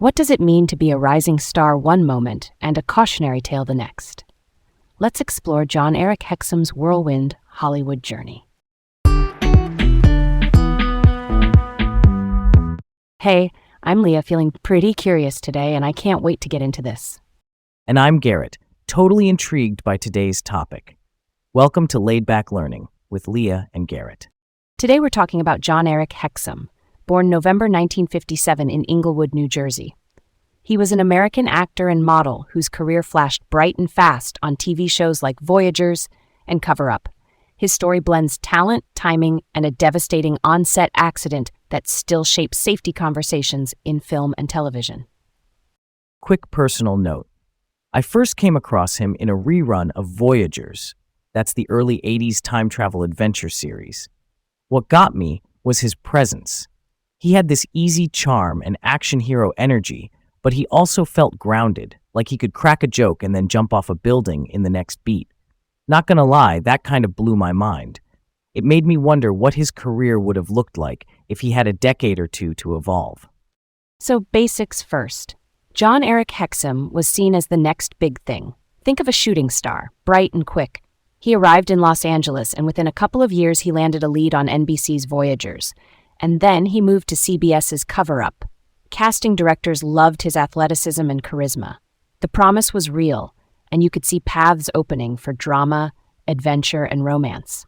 What does it mean to be a rising star one moment and a cautionary tale the next? Let's explore Jon-Erik Hexum's whirlwind Hollywood journey. Hey, I'm Leah, feeling pretty curious today, and I can't wait to get into this. And I'm Garrett, totally intrigued by today's topic. Welcome to Laid Back Learning with Leah and Garrett. Today we're talking about Jon-Erik Hexum, born November 1957 in Englewood, New Jersey. He was an American actor and model whose career flashed bright and fast on TV shows like Voyagers and Cover Up. His story blends talent, timing, and a devastating on-set accident that still shapes safety conversations in film and television. Quick personal note. I first came across him in a rerun of Voyagers. That's the early 80s time travel adventure series. What got me was his presence. He had this easy charm and action hero energy, but he also felt grounded, like he could crack a joke and then jump off a building in the next beat. Not gonna lie, that kind of blew my mind. It made me wonder what his career would have looked like if he had a decade or two to evolve. So basics first. Jon-Erik Hexum was seen as the next big thing. Think of a shooting star, bright and quick. He arrived in Los Angeles, and within a couple of years he landed a lead on NBC's Voyagers. And then he moved to CBS's Cover Up. Casting directors loved his athleticism and charisma. The promise was real, and you could see paths opening for drama, adventure, and romance.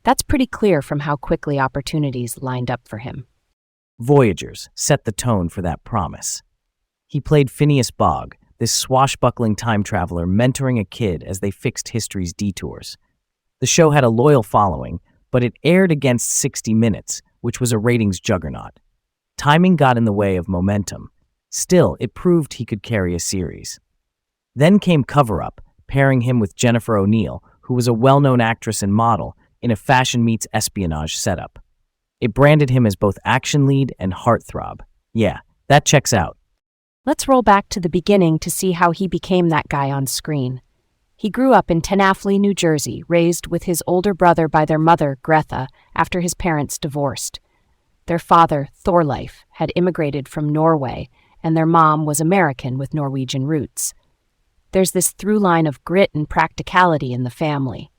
That's pretty clear from how quickly opportunities lined up for him. Voyagers set the tone for that promise. He played Phineas Fogg, this swashbuckling time traveler mentoring a kid as they fixed history's detours. The show had a loyal following, but it aired against 60 Minutes, which was a ratings juggernaut. Timing got in the way of momentum. Still, it proved he could carry a series. Then came Cover Up, pairing him with Jennifer O'Neill, who was a well-known actress and model, in a fashion meets espionage setup. It branded him as both action lead and heartthrob. Yeah, that checks out. Let's roll back to the beginning to see how he became that guy on screen. He grew up in Tenafly, New Jersey, raised with his older brother by their mother, Greta, after his parents divorced. Their father, Thorleif, had immigrated from Norway, and their mom was American with Norwegian roots. There's this through line of grit and practicality in the family.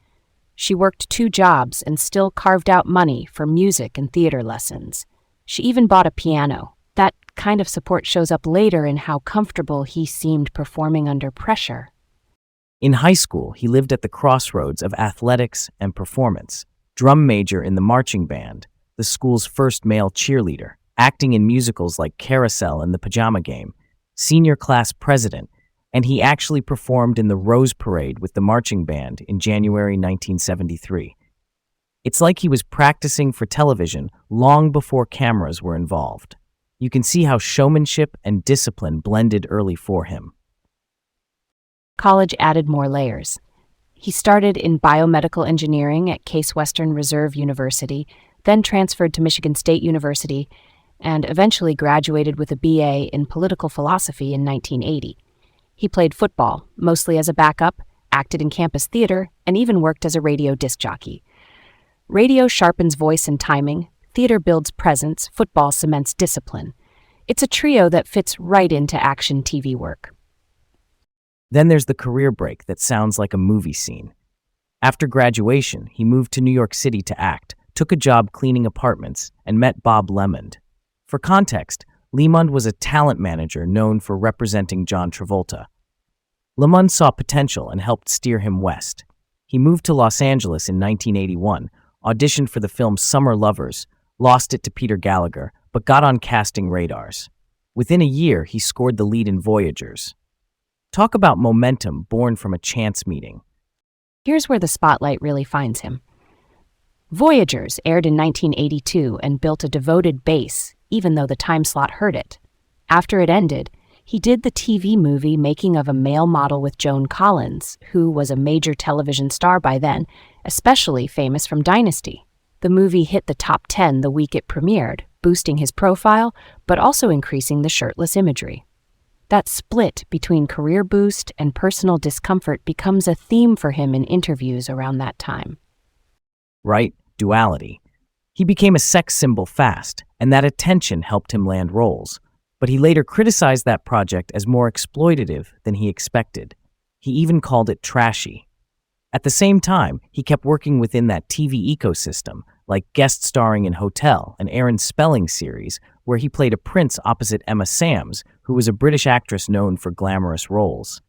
She worked 2 jobs and still carved out money for music and theater lessons. She even bought a piano. That kind of support shows up later in how comfortable he seemed performing under pressure. In high school, he lived at the crossroads of athletics and performance. Drum major in the marching band, the school's first male cheerleader, acting in musicals like Carousel and The Pajama Game, senior class president, and he actually performed in the Rose Parade with the marching band in January 1973. It's like he was practicing for television long before cameras were involved. You can see how showmanship and discipline blended early for him. College added more layers. He started in biomedical engineering at Case Western Reserve University, then transferred to Michigan State University, and eventually graduated with a BA in political philosophy in 1980. He played football, mostly as a backup, acted in campus theater, and even worked as a radio disc jockey. Radio sharpens voice and timing, theater builds presence, football cements discipline. It's a trio that fits right into action TV work. Then there's the career break that sounds like a movie scene. After graduation, he moved to New York City to act, took a job cleaning apartments, and met Bob Lemond. For context, Lemond was a talent manager known for representing John Travolta. Lemond saw potential and helped steer him west. He moved to Los Angeles in 1981, auditioned for the film Summer Lovers, lost it to Peter Gallagher, but got on casting radars. Within a year, he scored the lead in Voyagers. Talk about momentum born from a chance meeting. Here's where the spotlight really finds him. Voyagers aired in 1982 and built a devoted base, even though the time slot hurt it. After it ended, he did the TV movie Making of a Male Model with Joan Collins, who was a major television star by then, especially famous from Dynasty. The movie hit the top 10 the week it premiered, boosting his profile, but also increasing the shirtless imagery. That split between career boost and personal discomfort becomes a theme for him in interviews around that time. Right? Duality. He became a sex symbol fast, and that attention helped him land roles. But he later criticized that project as more exploitative than he expected. He even called it trashy. At the same time, he kept working within that TV ecosystem, like guest starring in Hotel, an Aaron Spelling series, where he played a prince opposite Emma Samms, who was a British actress known for glamorous roles.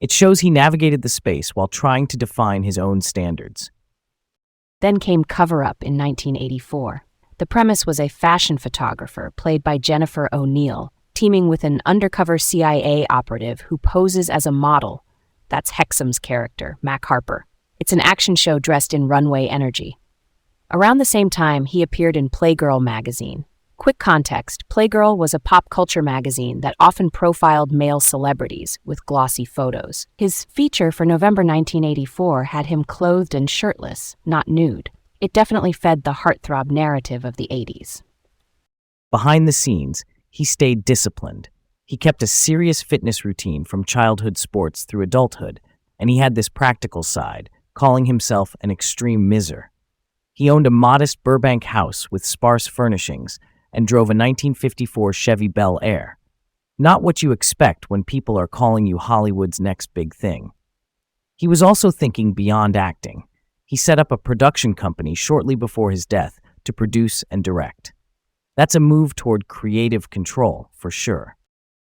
It shows he navigated the space while trying to define his own standards. Then came Cover Up in 1984. The premise was a fashion photographer, played by Jennifer O'Neill, teaming with an undercover CIA operative who poses as a model. That's Hexum's character, Mac Harper. It's an action show dressed in runway energy. Around the same time, he appeared in Playgirl magazine. Quick context, Playgirl was a pop culture magazine that often profiled male celebrities with glossy photos. His feature for November 1984 had him clothed and shirtless, not nude. It definitely fed the heartthrob narrative of the 80s. Behind the scenes, he stayed disciplined. He kept a serious fitness routine from childhood sports through adulthood, and he had this practical side, calling himself an extreme miser. He owned a modest Burbank house with sparse furnishings and drove a 1954 Chevy Bel Air. Not what you expect when people are calling you Hollywood's next big thing. He was also thinking beyond acting. He set up a production company shortly before his death to produce and direct. That's a move toward creative control, for sure.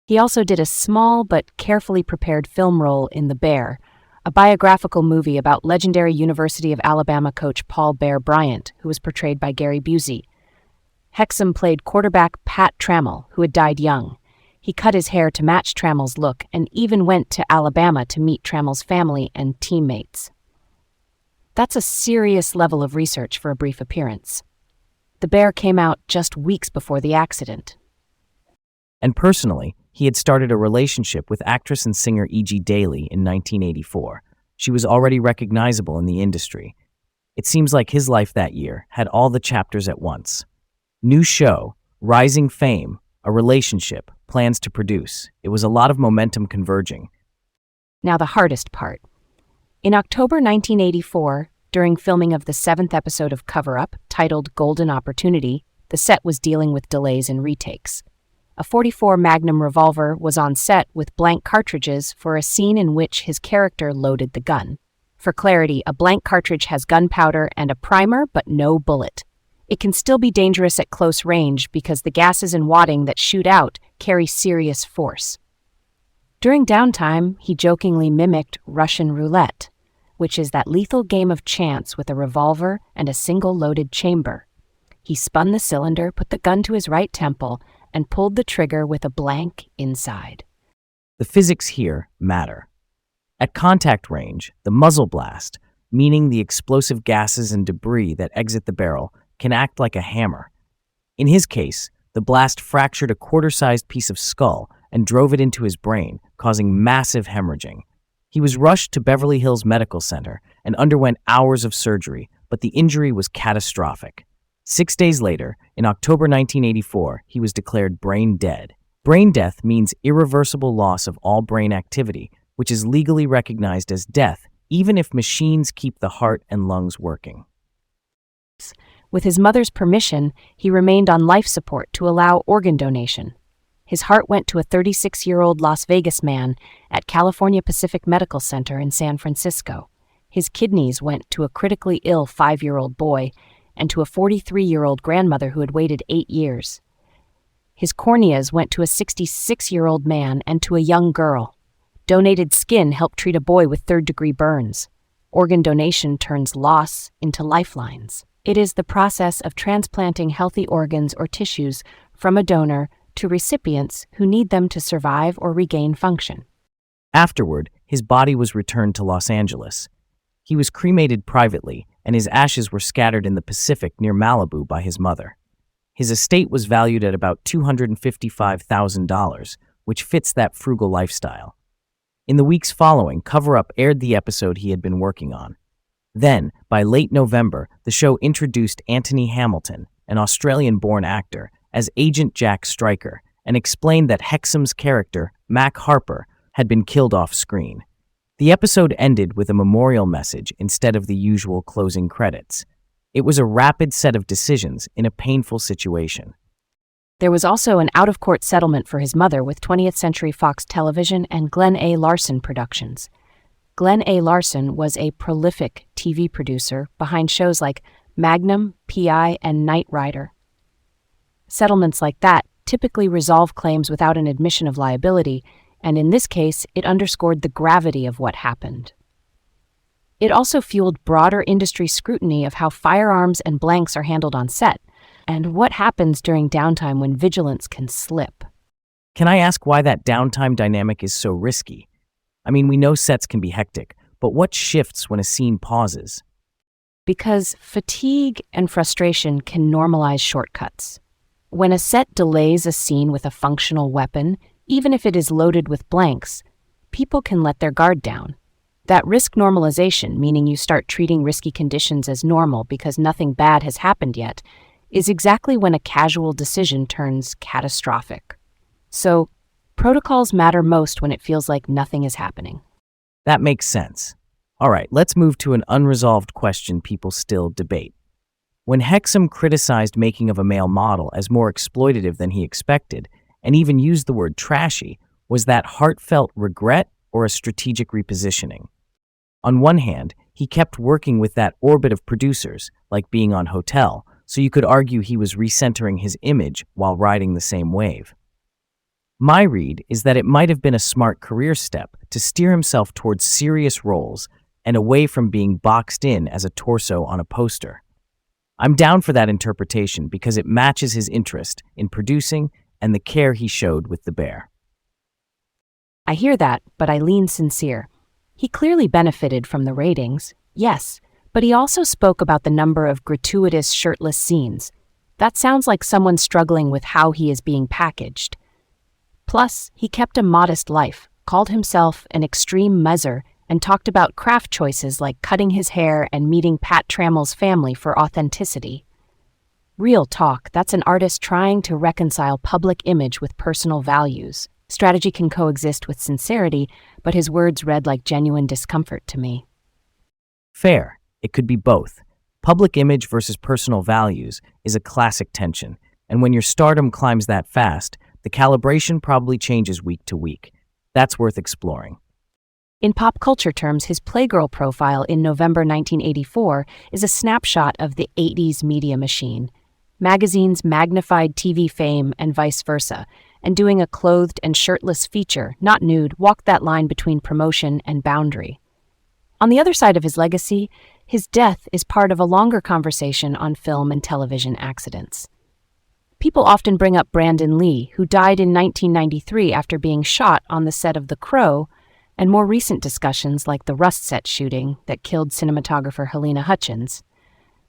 He also did a small but carefully prepared film role in The Bear, a biographical movie about legendary University of Alabama coach Paul Bear Bryant, who was portrayed by Gary Busey. Hexum played quarterback Pat Trammell, who had died young. He cut his hair to match Trammell's look and even went to Alabama to meet Trammell's family and teammates. That's a serious level of research for a brief appearance. The Bear came out just weeks before the accident. And personally, he had started a relationship with actress and singer E.G. Daily in 1984. She was already recognizable in the industry. It seems like his life that year had all the chapters at once. New show, rising fame, a relationship, plans to produce. It was a lot of momentum converging. Now the hardest part. In October 1984, during filming of the 7th episode of Cover Up, titled Golden Opportunity, the set was dealing with delays and retakes. A .44 Magnum revolver was on set with blank cartridges for a scene in which his character loaded the gun. For clarity, a blank cartridge has gunpowder and a primer, but no bullet. It can still be dangerous at close range because the gases and wadding that shoot out carry serious force. During downtime, he jokingly mimicked Russian roulette, which is that lethal game of chance with a revolver and a single loaded chamber. He spun the cylinder, put the gun to his right temple, and pulled the trigger with a blank inside. The physics here matter. At contact range, the muzzle blast, meaning the explosive gases and debris that exit the barrel, can act like a hammer. In his case, the blast fractured a quarter-sized piece of skull and drove it into his brain, causing massive hemorrhaging. He was rushed to Beverly Hills Medical Center and underwent hours of surgery, but the injury was catastrophic. 6 days later, in October 1984, he was declared brain dead. Brain death means irreversible loss of all brain activity, which is legally recognized as death, even if machines keep the heart and lungs working. With his mother's permission, he remained on life support to allow organ donation. His heart went to a 36-year-old Las Vegas man at California Pacific Medical Center in San Francisco. His kidneys went to a critically ill 5-year-old boy and to a 43-year-old grandmother who had waited 8 years. His corneas went to a 66-year-old man and to a young girl. Donated skin helped treat a boy with third-degree burns. Organ donation turns loss into lifelines. It is the process of transplanting healthy organs or tissues from a donor to recipients who need them to survive or regain function. Afterward, his body was returned to Los Angeles. He was cremated privately, and his ashes were scattered in the Pacific near Malibu by his mother. His estate was valued at about $255,000, which fits that frugal lifestyle. In the weeks following, Cover Up aired the episode he had been working on. Then, by late November, the show introduced Anthony Hamilton, an Australian-born actor, as Agent Jack Stryker, and explained that Hexum's character, Mac Harper, had been killed off-screen. The episode ended with a memorial message instead of the usual closing credits. It was a rapid set of decisions in a painful situation. There was also an out-of-court settlement for his mother with 20th Century Fox Television and Glenn A. Larson Productions. Glenn A. Larson was a prolific TV producer behind shows like Magnum, PI, and Knight Rider. Settlements like that typically resolve claims without an admission of liability, and in this case, it underscored the gravity of what happened. It also fueled broader industry scrutiny of how firearms and blanks are handled on set, and what happens during downtime when vigilance can slip. Can I ask why that downtime dynamic is so risky? I mean, we know sets can be hectic, but what shifts when a scene pauses? Because fatigue and frustration can normalize shortcuts. When a set delays a scene with a functional weapon, even if it is loaded with blanks, people can let their guard down. That risk normalization, meaning you start treating risky conditions as normal because nothing bad has happened yet, is exactly when a casual decision turns catastrophic. So, protocols matter most when it feels like nothing is happening. That makes sense. All right, let's move to an unresolved question people still debate. When Hexum criticized making of a male model as more exploitative than he expected, and even used the word trashy, was that heartfelt regret or a strategic repositioning? On one hand, he kept working with that orbit of producers, like being on Hotel, so you could argue he was recentering his image while riding the same wave. My read is that it might have been a smart career step to steer himself towards serious roles and away from being boxed in as a torso on a poster. I'm down for that interpretation because it matches his interest in producing and the care he showed with the bear. I hear that, but I lean sincere. He clearly benefited from the ratings, yes, but he also spoke about the number of gratuitous shirtless scenes. That sounds like someone struggling with how he is being packaged. Plus, he kept a modest life, called himself an extreme messer, and talked about craft choices like cutting his hair and meeting Pat Trammell's family for authenticity. Real talk, that's an artist trying to reconcile public image with personal values. Strategy can coexist with sincerity, but his words read like genuine discomfort to me. Fair. It could be both. Public image versus personal values is a classic tension, and when your stardom climbs that fast, the calibration probably changes week to week. That's worth exploring. In pop culture terms, his Playgirl profile in November 1984 is a snapshot of the 80s media machine. Magazines magnified TV fame and vice versa, and doing a clothed and shirtless feature, not nude, walked that line between promotion and boundary. On the other side of his legacy, his death is part of a longer conversation on film and television accidents. People often bring up Brandon Lee, who died in 1993 after being shot on the set of The Crow, and more recent discussions like the Rust set shooting that killed cinematographer Helena Hutchins.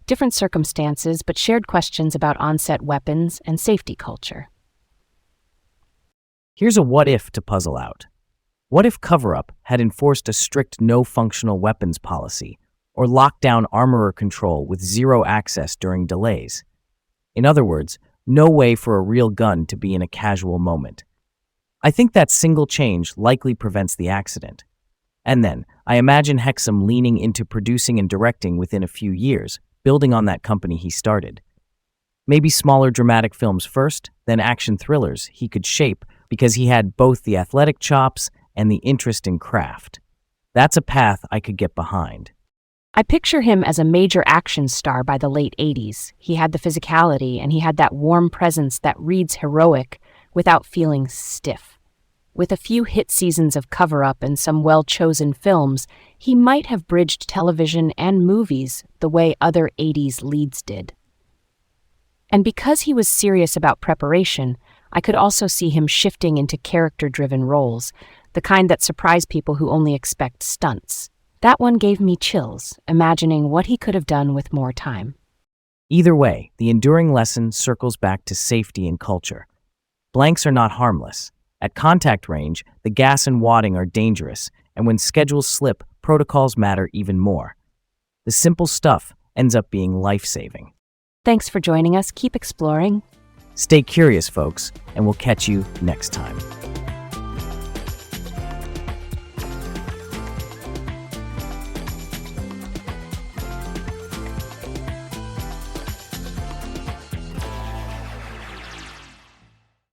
Different circumstances, but shared questions about on-set weapons and safety culture. Here's a what-if to puzzle out. What if Cover-Up had enforced a strict no-functional weapons policy, or locked down armorer control with zero access during delays? In other words, no way for a real gun to be in a casual moment. I think that single change likely prevents the accident. And then, I imagine Hexum leaning into producing and directing within a few years, building on that company he started. Maybe smaller dramatic films first, then action thrillers he could shape because he had both the athletic chops and the interest in craft. That's a path I could get behind. I picture him as a major action star by the late 80s. He had the physicality and he had that warm presence that reads heroic without feeling stiff. With a few hit seasons of Cover-Up and some well-chosen films, he might have bridged television and movies the way other 80s leads did. And because he was serious about preparation, I could also see him shifting into character-driven roles, the kind that surprise people who only expect stunts. That one gave me chills, imagining what he could have done with more time. Either way, the enduring lesson circles back to safety and culture. Blanks are not harmless. At contact range, the gas and wadding are dangerous, and when schedules slip, protocols matter even more. The simple stuff ends up being life-saving. Thanks for joining us. Keep exploring. Stay curious, folks, and we'll catch you next time.